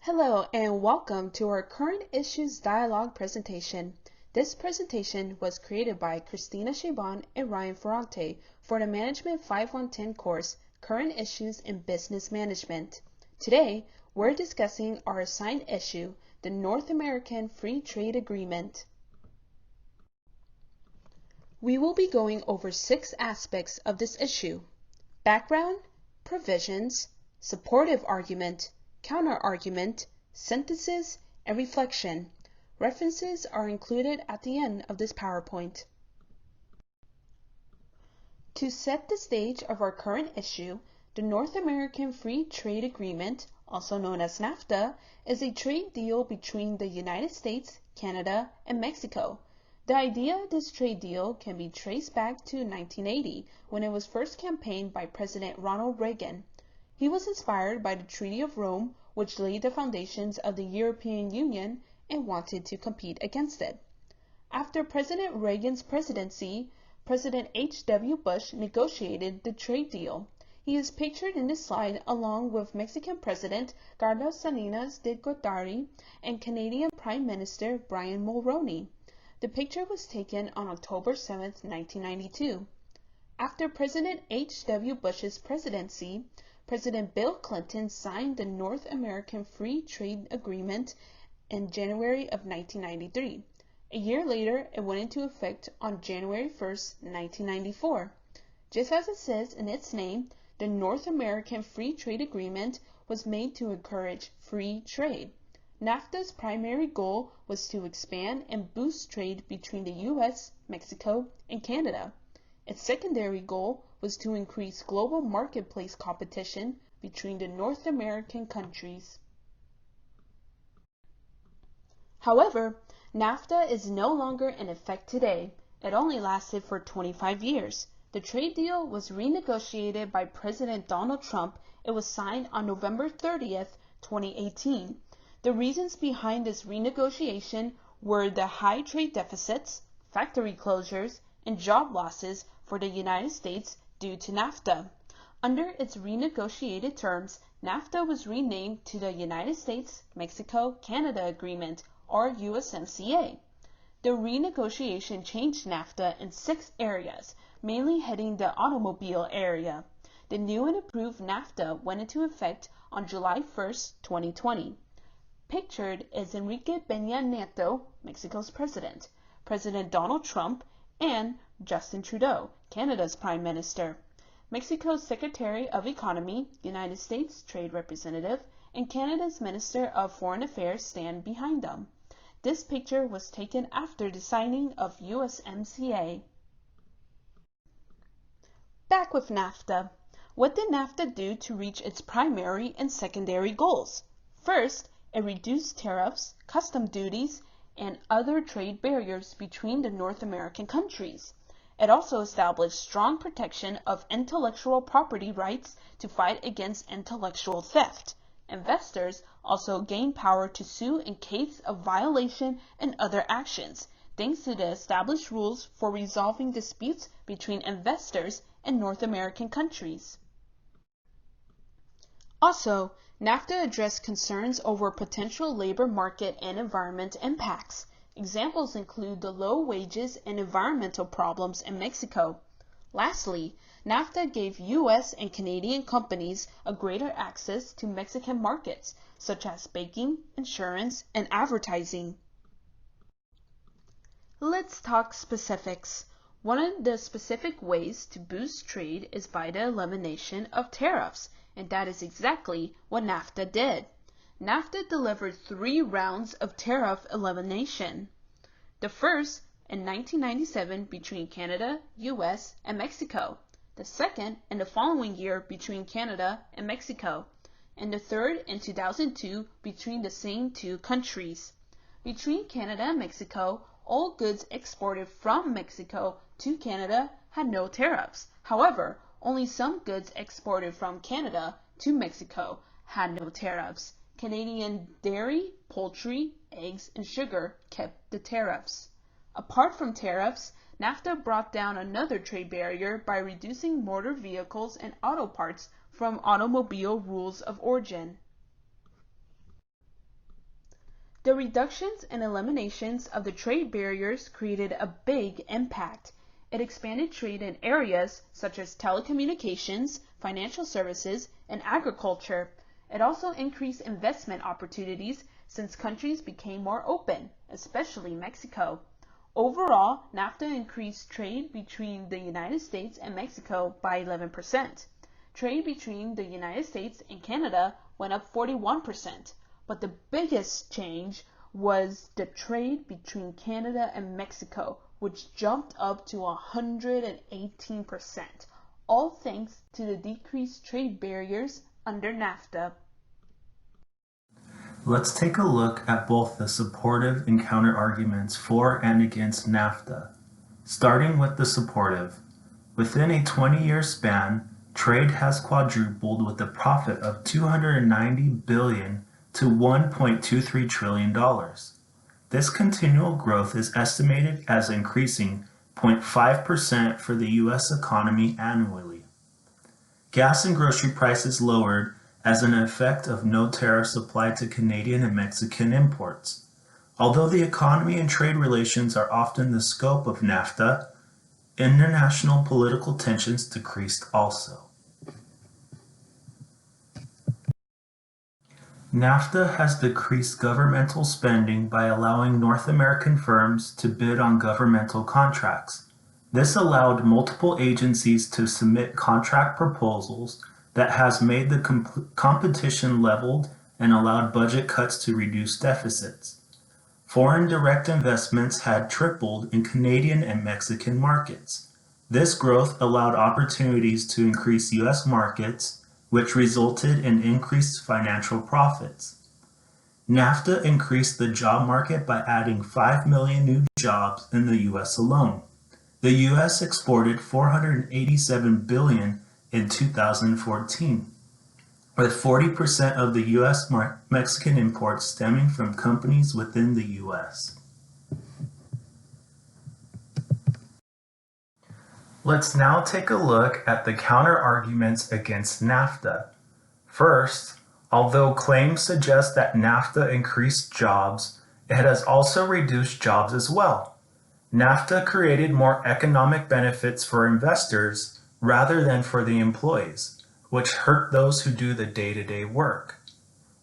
Hello and welcome to our Current Issues Dialogue presentation. This presentation was created by Christina Chaiban and Ryan Ferrante for the Management 5110 course, Current Issues in Business Management. Today, we're discussing our assigned issue, the North American Free Trade Agreement. We will be going over 6 aspects of this issue: background, provisions, supportive argument, counter-argument, synthesis, and reflection. References are included at the end of this PowerPoint. To set the stage of our current issue, the North American Free Trade Agreement, also known as NAFTA, is a trade deal between the United States, Canada, and Mexico. The idea of this trade deal can be traced back to 1980, when it was first campaigned by President Ronald Reagan. He was inspired by the Treaty of Rome, which laid the foundations of the European Union, and wanted to compete against it. After President Reagan's presidency, President H.W. Bush negotiated the trade deal. He is pictured in this slide along with Mexican President Carlos Salinas de Gortari and Canadian Prime Minister Brian Mulroney. The picture was taken on October 7, 1992. After President H.W. Bush's presidency, President Bill Clinton signed the North American Free Trade Agreement in January of 1993. A year later, it went into effect on January 1, 1994. Just as it says in its name, the North American Free Trade Agreement was made to encourage free trade. NAFTA's primary goal was to expand and boost trade between the U.S., Mexico, and Canada. Its secondary goal was to increase global marketplace competition between the North American countries. However, NAFTA is no longer in effect today. It only lasted for 25 years. The trade deal was renegotiated by President Donald Trump. It was signed on November 30th, 2018. The reasons behind this renegotiation were the high trade deficits, factory closures, and job losses for the United States due to NAFTA. Under its renegotiated terms, NAFTA was renamed to the United States-Mexico-Canada Agreement, or USMCA. The renegotiation changed NAFTA in 6 areas, mainly hitting the automobile area. The new and improved NAFTA went into effect on July 1, 2020. Pictured is Enrique Peña Nieto, Mexico's president, President Donald Trump, and Justin Trudeau, Canada's Prime Minister. Mexico's Secretary of Economy, United States Trade Representative, and Canada's Minister of Foreign Affairs stand behind them. This picture was taken after the signing of USMCA. Back with NAFTA. What did NAFTA do to reach its primary and secondary goals? First, it reduced tariffs, custom duties, and other trade barriers between the North American countries. It also established strong protection of intellectual property rights to fight against intellectual theft. Investors also gained power to sue in case of violation and other actions, thanks to the established rules for resolving disputes between investors and North American countries. Also, NAFTA addressed concerns over potential labor market and environment impacts. Examples include the low wages and environmental problems in Mexico. Lastly, NAFTA gave U.S. and Canadian companies a greater access to Mexican markets, such as banking, insurance, and advertising. Let's talk specifics. One of the specific ways to boost trade is by the elimination of tariffs, and that is exactly what NAFTA did. NAFTA delivered 3 rounds of tariff elimination. The first in 1997 between Canada, US, and Mexico. The second in the following year between Canada and Mexico. And the third in 2002 between the same 2 countries. Between Canada and Mexico, all goods exported from Mexico to Canada had no tariffs. However, only some goods exported from Canada to Mexico had no tariffs. Canadian dairy, poultry, eggs, and sugar kept the tariffs. Apart from tariffs, NAFTA brought down another trade barrier by reducing motor vehicles and auto parts from automobile rules of origin. The reductions and eliminations of the trade barriers created a big impact. It expanded trade in areas such as telecommunications, financial services, and agriculture. It also increased investment opportunities since countries became more open, especially Mexico. Overall, NAFTA increased trade between the United States and Mexico by 11%. Trade between the United States and Canada went up 41%. But the biggest change was the trade between Canada and Mexico, which jumped up to 118%, all thanks to the decreased trade barriers under NAFTA. Let's take a look at both the supportive and counter-arguments for and against NAFTA. Starting with the supportive. Within a 20-year span, trade has quadrupled with a profit of $290 billion to $1.23 trillion. This continual growth is estimated as increasing 0.5% for the U.S. economy annually. Gas and grocery prices lowered as an effect of no tariffs applied to Canadian and Mexican imports. Although the economy and trade relations are often the scope of NAFTA, international political tensions decreased also. NAFTA has decreased governmental spending by allowing North American firms to bid on governmental contracts. This allowed multiple agencies to submit contract proposals that has made the competition leveled and allowed budget cuts to reduce deficits. Foreign direct investments had tripled in Canadian and Mexican markets. This growth allowed opportunities to increase U.S. markets, which resulted in increased financial profits. NAFTA increased the job market by adding 5 million new jobs in the U.S. alone. The U.S. exported $487 billion in 2014, with 40% of the U.S. Mexican imports stemming from companies within the U.S. Let's now take a look at the counter-arguments against NAFTA. First, although claims suggest that NAFTA increased jobs, it has also reduced jobs as well. NAFTA created more economic benefits for investors rather than for the employees, which hurt those who do the day-to-day work.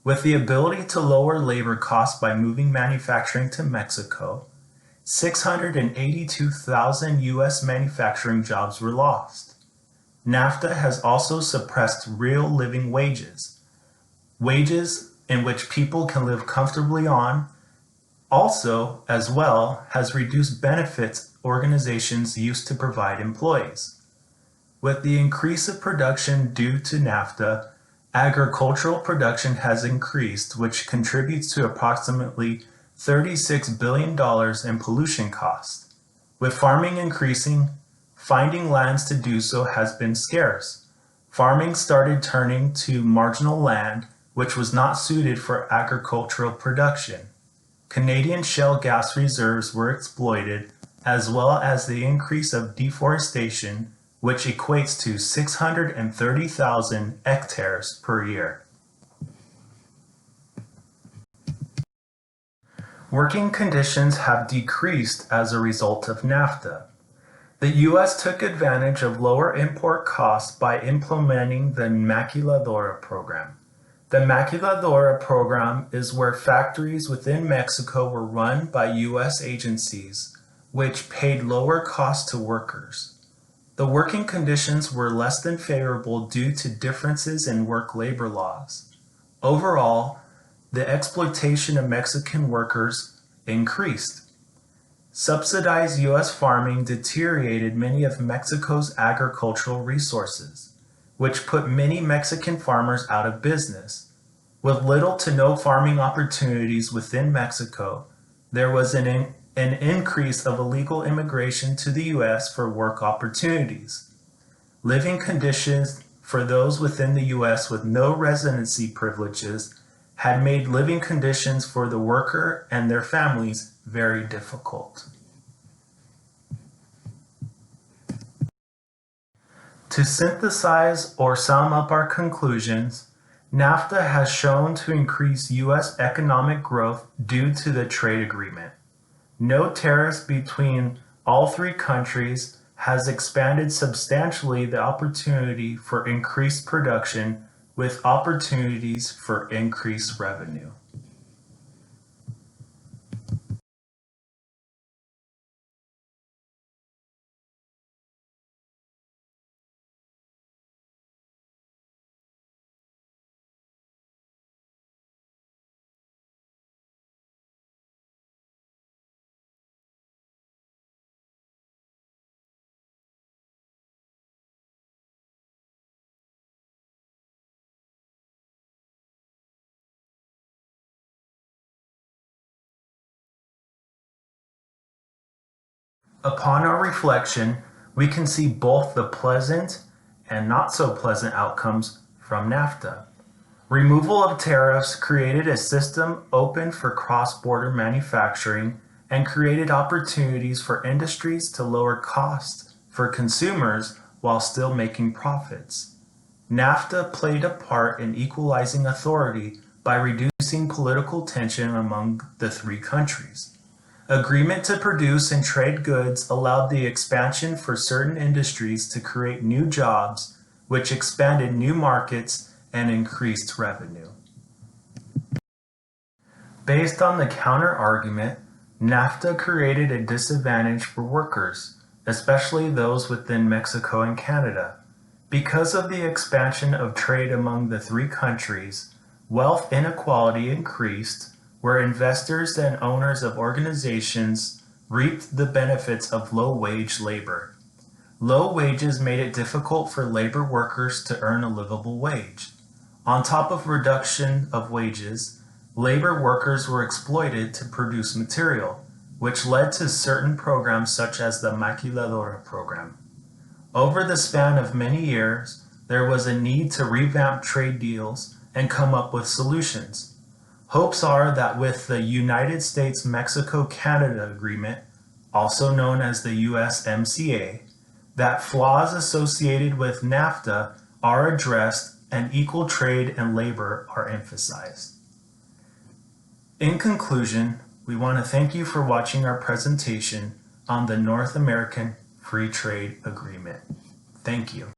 With the ability to lower labor costs by moving manufacturing to Mexico, 682,000 U.S. manufacturing jobs were lost. NAFTA has also suppressed real living wages, wages in which people can live comfortably on. Also, as well, has reduced benefits organizations used to provide employees. With the increase of production due to NAFTA, agricultural production has increased, which contributes to approximately $36 billion in pollution costs. With farming increasing, finding lands to do so has been scarce. Farming started turning to marginal land, which was not suited for agricultural production. Canadian shale gas reserves were exploited, as well as the increase of deforestation, which equates to 630,000 hectares per year. Working conditions have decreased as a result of NAFTA. The U.S. took advantage of lower import costs by implementing the Maquiladora program. The Maquiladora program is where factories within Mexico were run by U.S. agencies, which paid lower costs to workers. The working conditions were less than favorable due to differences in work-labor laws. Overall, the exploitation of Mexican workers increased. Subsidized U.S. farming deteriorated many of Mexico's agricultural resources, which put many Mexican farmers out of business. With little to no farming opportunities within Mexico, there was an increase of illegal immigration to the U.S. for work opportunities. Living conditions for those within the U.S. with no residency privileges had made living conditions for the worker and their families very difficult. To synthesize or sum up our conclusions, NAFTA has shown to increase U.S. economic growth due to the trade agreement. No tariffs between all three countries has expanded substantially the opportunity for increased production with opportunities for increased revenue. Upon our reflection, we can see both the pleasant and not so pleasant outcomes from NAFTA. Removal of tariffs created a system open for cross-border manufacturing and created opportunities for industries to lower costs for consumers while still making profits. NAFTA played a part in equalizing authority by reducing political tension among the three countries. Agreement to produce and trade goods allowed the expansion for certain industries to create new jobs, which expanded new markets and increased revenue. Based on the counter-argument, NAFTA created a disadvantage for workers, especially those within Mexico and Canada. Because of the expansion of trade among the three countries, wealth inequality increased, where investors and owners of organizations reaped the benefits of low-wage labor. Low wages made it difficult for labor workers to earn a livable wage. On top of reduction of wages, labor workers were exploited to produce material, which led to certain programs such as the Maquiladora program. Over the span of many years, there was a need to revamp trade deals and come up with solutions. Hopes are that with the United States-Mexico-Canada Agreement, also known as the USMCA, that flaws associated with NAFTA are addressed and equal trade and labor are emphasized. In conclusion, we want to thank you for watching our presentation on the North American Free Trade Agreement. Thank you.